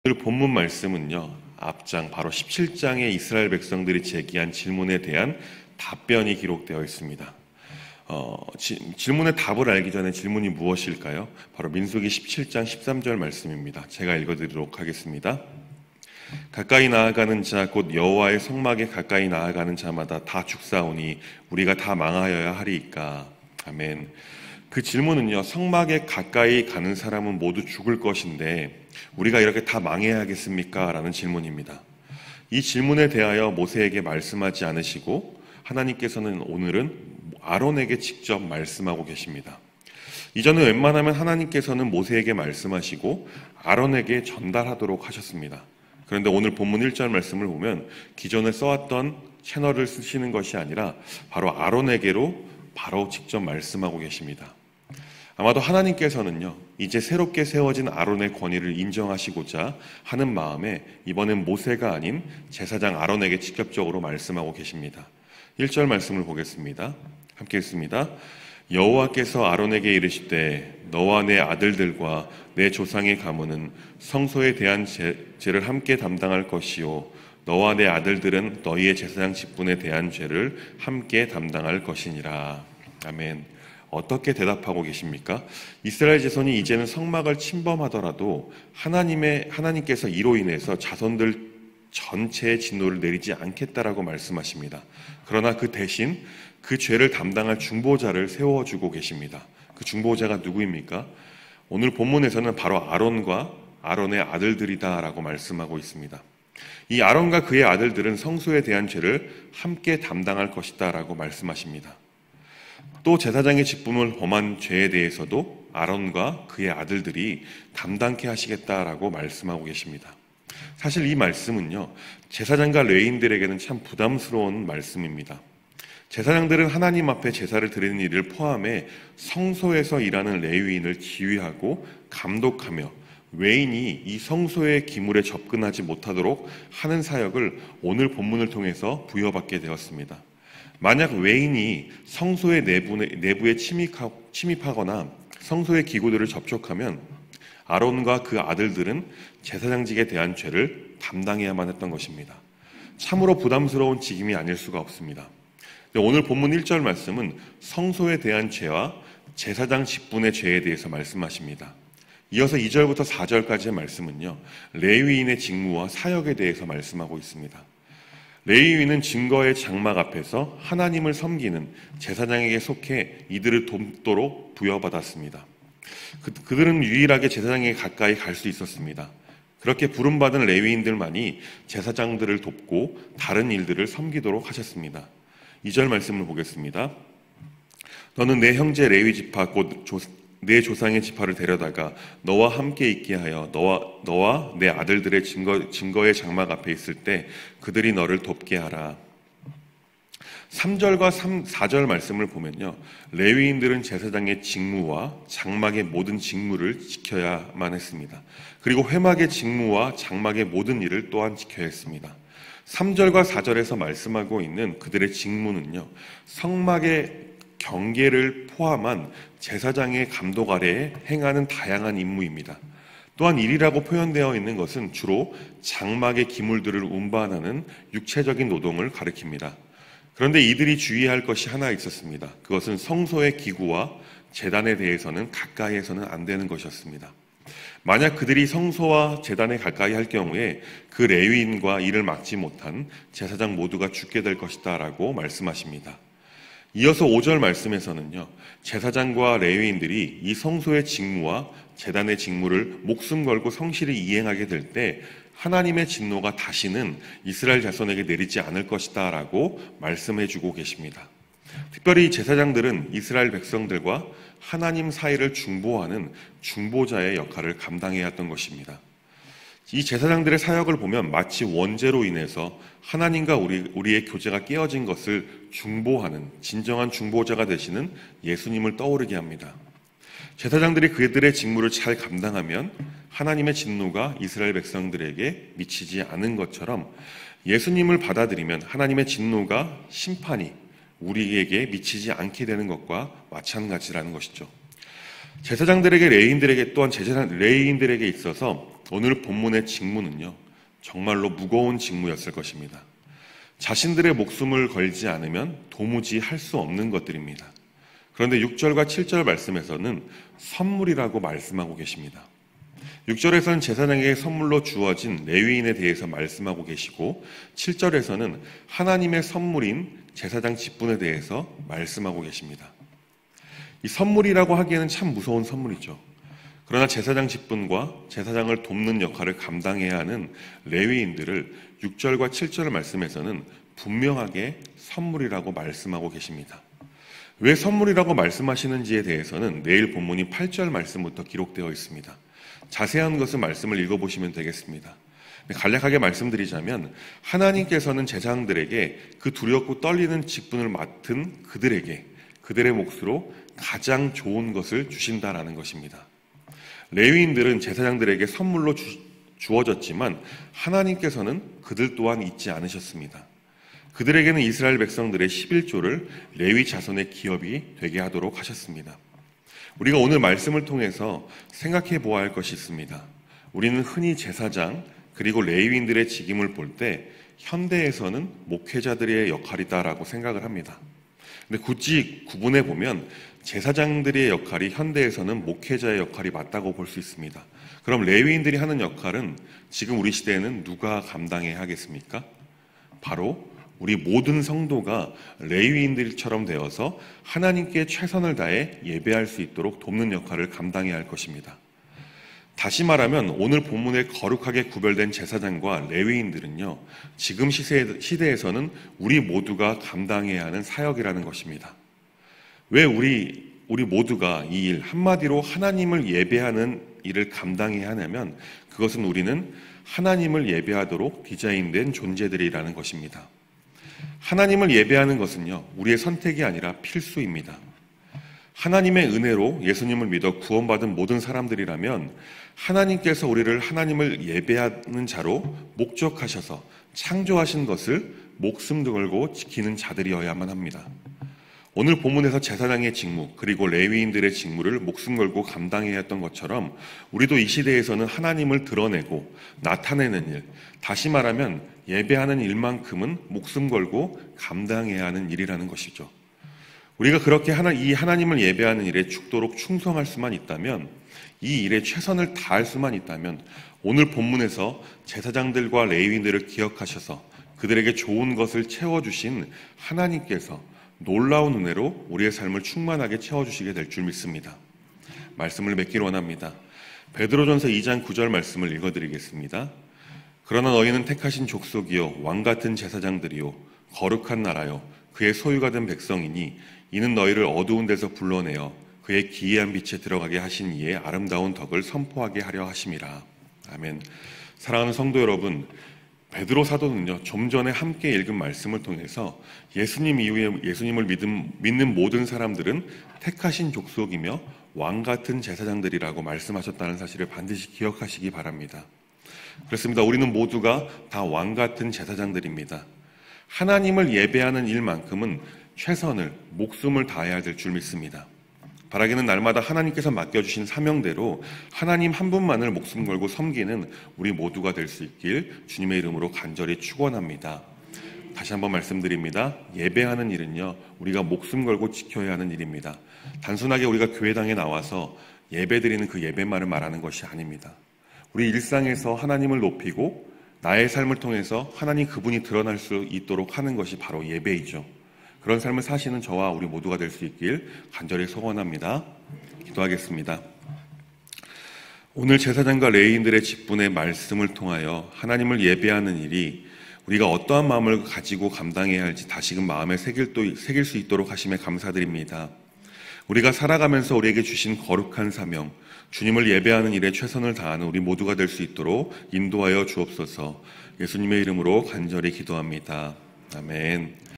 오늘 본문 말씀은요, 앞장 바로 17장에 이스라엘 백성들이 제기한 질문에 대한 답변이 기록되어 있습니다. 질문의 답을 알기 전에 질문이 무엇일까요? 바로 민수기 17장 13절 말씀입니다. 제가 읽어드리도록 하겠습니다. 가까이 나아가는 자 곧 여호와의 성막에 가까이 나아가는 자마다 다 죽사오니 우리가 다 망하여야 하리이까. 아멘. 그 질문은요, 성막에 가까이 가는 사람은 모두 죽을 것인데 우리가 이렇게 다 망해야 하겠습니까? 라는 질문입니다. 이 질문에 대하여 모세에게 말씀하지 않으시고 하나님께서는 오늘은 아론에게 직접 말씀하고 계십니다. 이전에 웬만하면 하나님께서는 모세에게 말씀하시고 아론에게 전달하도록 하셨습니다. 그런데 오늘 본문 1절 말씀을 보면 기존에 써왔던 채널을 쓰시는 것이 아니라 바로 아론에게로 바로 직접 말씀하고 계십니다. 아마도 하나님께서는요, 이제 새롭게 세워진 아론의 권위를 인정하시고자 하는 마음에 이번엔 모세가 아닌 제사장 아론에게 직접적으로 말씀하고 계십니다. 1절 말씀을 보겠습니다. 함께 읽습니다. 여호와께서 아론에게 이르시되 너와 내 아들들과 내 조상의 가문은 성소에 대한 죄를 함께 담당할 것이요 너와 내 아들들은 너희의 제사장 직분에 대한 죄를 함께 담당할 것이니라. 아멘. 어떻게 대답하고 계십니까? 이스라엘 자손이 이제는 성막을 침범하더라도 하나님께서 이로 인해서 자손들 전체의 진노를 내리지 않겠다라고 말씀하십니다. 그러나 그 대신 그 죄를 담당할 중보자를 세워주고 계십니다. 그 중보자가 누구입니까? 오늘 본문에서는 바로 아론과 아론의 아들들이다라고 말씀하고 있습니다. 이 아론과 그의 아들들은 성소에 대한 죄를 함께 담당할 것이다라고 말씀하십니다. 또 제사장의 직분을 범한 죄에 대해서도 아론과 그의 아들들이 담당케 하시겠다라고 말씀하고 계십니다. 사실 이 말씀은요, 제사장과 레위인들에게는 참 부담스러운 말씀입니다. 제사장들은 하나님 앞에 제사를 드리는 일을 포함해 성소에서 일하는 레위인을 지휘하고 감독하며 외인이 이 성소의 기물에 접근하지 못하도록 하는 사역을 오늘 본문을 통해서 부여받게 되었습니다. 만약 외인이 성소의 내부에 침입하거나 성소의 기구들을 접촉하면 아론과 그 아들들은 제사장직에 대한 죄를 담당해야만 했던 것입니다. 참으로 부담스러운 직임이 아닐 수가 없습니다. 오늘 본문 1절 말씀은 성소에 대한 죄와 제사장 직분의 죄에 대해서 말씀하십니다. 이어서 2절부터 4절까지의 말씀은요, 레위인의 직무와 사역에 대해서 말씀하고 있습니다. 레위인은 증거의 장막 앞에서 하나님을 섬기는 제사장에게 속해 이들을 돕도록 부여받았습니다. 그들은 유일하게 제사장에게 가까이 갈 수 있었습니다. 그렇게 부름받은 레위인들만이 제사장들을 돕고 다른 일들을 섬기도록 하셨습니다. 2절 말씀을 보겠습니다. 너는 내 형제 레위 지파 곧 내 조상의 지파를 데려다가 너와 함께 있게 하여 너와 내 아들들의 증거의 장막 앞에 있을 때 그들이 너를 돕게 하라. 3절과 4절 말씀을 보면요, 레위인들은 제사장의 직무와 장막의 모든 직무를 지켜야만 했습니다. 그리고 회막의 직무와 장막의 모든 일을 또한 지켜야 했습니다. 3절과 4절에서 말씀하고 있는 그들의 직무는요, 성막의 경계를 포함한 제사장의 감독 아래에 행하는 다양한 임무입니다. 또한 일이라고 표현되어 있는 것은 주로 장막의 기물들을 운반하는 육체적인 노동을 가리킵니다. 그런데 이들이 주의할 것이 하나 있었습니다. 그것은 성소의 기구와 제단에 대해서는 가까이에서는 안 되는 것이었습니다. 만약 그들이 성소와 제단에 가까이 할 경우에 그 레위인과 이를 막지 못한 제사장 모두가 죽게 될 것이다 라고 말씀하십니다. 이어서 5절 말씀에서는요, 제사장과 레위인들이 이 성소의 직무와 제단의 직무를 목숨 걸고 성실히 이행하게 될 때 하나님의 진노가 다시는 이스라엘 자손에게 내리지 않을 것이다 라고 말씀해주고 계십니다. 특별히 제사장들은 이스라엘 백성들과 하나님 사이를 중보하는 중보자의 역할을 감당해야 했던 것입니다. 이 제사장들의 사역을 보면 마치 원죄로 인해서 하나님과 우리의 교제가 깨어진 것을 중보하는 진정한 중보자가 되시는 예수님을 떠오르게 합니다. 제사장들이 그들의 직무를 잘 감당하면 하나님의 진노가 이스라엘 백성들에게 미치지 않은 것처럼 예수님을 받아들이면 하나님의 진노가 심판이 우리에게 미치지 않게 되는 것과 마찬가지라는 것이죠. 제사장들에게 레위인들에게 또한 레위인들에게 있어서 오늘 본문의 직무는요, 정말로 무거운 직무였을 것입니다. 자신들의 목숨을 걸지 않으면 도무지 할 수 없는 것들입니다. 그런데 6절과 7절 말씀에서는 선물이라고 말씀하고 계십니다. 6절에서는 제사장에게 선물로 주어진 레위인에 대해서 말씀하고 계시고 7절에서는 하나님의 선물인 제사장 직분에 대해서 말씀하고 계십니다. 이 선물이라고 하기에는 참 무서운 선물이죠. 그러나 제사장 직분과 제사장을 돕는 역할을 감당해야 하는 레위인들을 6절과 7절 말씀에서는 분명하게 선물이라고 말씀하고 계십니다. 왜 선물이라고 말씀하시는지에 대해서는 내일 본문인 8절 말씀부터 기록되어 있습니다. 자세한 것은 말씀을 읽어보시면 되겠습니다. 간략하게 말씀드리자면 하나님께서는 제사장들에게 그 두렵고 떨리는 직분을 맡은 그들에게 그들의 몫으로 가장 좋은 것을 주신다라는 것입니다. 레위인들은 제사장들에게 선물로 주어졌지만 하나님께서는 그들 또한 잊지 않으셨습니다. 그들에게는 이스라엘 백성들의 11조를 레위 자손의 기업이 되게 하도록 하셨습니다. 우리가 오늘 말씀을 통해서 생각해 보아야 할 것이 있습니다. 우리는 흔히 제사장 그리고 레위인들의 직임을 볼 때 현대에서는 목회자들의 역할이다라고 생각을 합니다. 근데 굳이 구분해 보면 제사장들의 역할이 현대에서는 목회자의 역할이 맞다고 볼 수 있습니다. 그럼 레위인들이 하는 역할은 지금 우리 시대에는 누가 감당해야 하겠습니까? 바로 우리 모든 성도가 레위인들처럼 되어서 하나님께 최선을 다해 예배할 수 있도록 돕는 역할을 감당해야 할 것입니다. 다시 말하면 오늘 본문에 거룩하게 구별된 제사장과 레위인들은요, 지금 시대에서는 우리 모두가 감당해야 하는 사역이라는 것입니다. 왜 우리 모두가 이 일, 한마디로 하나님을 예배하는 일을 감당해야 하냐면 그것은 우리는 하나님을 예배하도록 디자인된 존재들이라는 것입니다. 하나님을 예배하는 것은요, 우리의 선택이 아니라 필수입니다. 하나님의 은혜로 예수님을 믿어 구원받은 모든 사람들이라면 하나님께서 우리를 하나님을 예배하는 자로 목적하셔서 창조하신 것을 목숨 걸고 지키는 자들이어야만 합니다. 오늘 본문에서 제사장의 직무 그리고 레위인들의 직무를 목숨 걸고 감당해야 했던 것처럼 우리도 이 시대에서는 하나님을 드러내고 나타내는 일, 다시 말하면 예배하는 일만큼은 목숨 걸고 감당해야 하는 일이라는 것이죠. 우리가 그렇게 이 하나님을 예배하는 일에 죽도록 충성할 수만 있다면, 이 일에 최선을 다할 수만 있다면 오늘 본문에서 제사장들과 레위인들을 기억하셔서 그들에게 좋은 것을 채워주신 하나님께서 놀라운 은혜로 우리의 삶을 충만하게 채워주시게 될 줄 믿습니다. 말씀을 맺기를 원합니다. 베드로전서 2장 9절 말씀을 읽어드리겠습니다. 그러나 너희는 택하신 족속이요 왕같은 제사장들이요 거룩한 나라요 그의 소유가 된 백성이니 이는 너희를 어두운 데서 불러내어 그의 기이한 빛에 들어가게 하신 이의 아름다운 덕을 선포하게 하려 하심이라. 아멘. 사랑하는 성도 여러분, 베드로 사도는요, 좀 전에 함께 읽은 말씀을 통해서 예수님 이후에 예수님을 믿는 모든 사람들은 택하신 족속이며 왕같은 제사장들이라고 말씀하셨다는 사실을 반드시 기억하시기 바랍니다. 그렇습니다. 우리는 모두가 다 왕같은 제사장들입니다. 하나님을 예배하는 일만큼은 최선을, 목숨을 다해야 될 줄 믿습니다. 바라기는 날마다 하나님께서 맡겨주신 사명대로 하나님 한 분만을 목숨 걸고 섬기는 우리 모두가 될 수 있길 주님의 이름으로 간절히 축원합니다. 다시 한번 말씀드립니다. 예배하는 일은요, 우리가 목숨 걸고 지켜야 하는 일입니다. 단순하게 우리가 교회당에 나와서 예배드리는 그 예배만을 말하는 것이 아닙니다. 우리 일상에서 하나님을 높이고 나의 삶을 통해서 하나님 그분이 드러날 수 있도록 하는 것이 바로 예배이죠. 그런 삶을 사시는 저와 우리 모두가 될 수 있길 간절히 소원합니다. 기도하겠습니다. 오늘 제사장과 레위인들의 직분의 말씀을 통하여 하나님을 예배하는 일이 우리가 어떠한 마음을 가지고 감당해야 할지 다시금 마음에 새길 수 있도록 하심에 감사드립니다. 우리가 살아가면서 우리에게 주신 거룩한 사명, 주님을 예배하는 일에 최선을 다하는 우리 모두가 될 수 있도록 인도하여 주옵소서. 예수님의 이름으로 간절히 기도합니다. 아멘.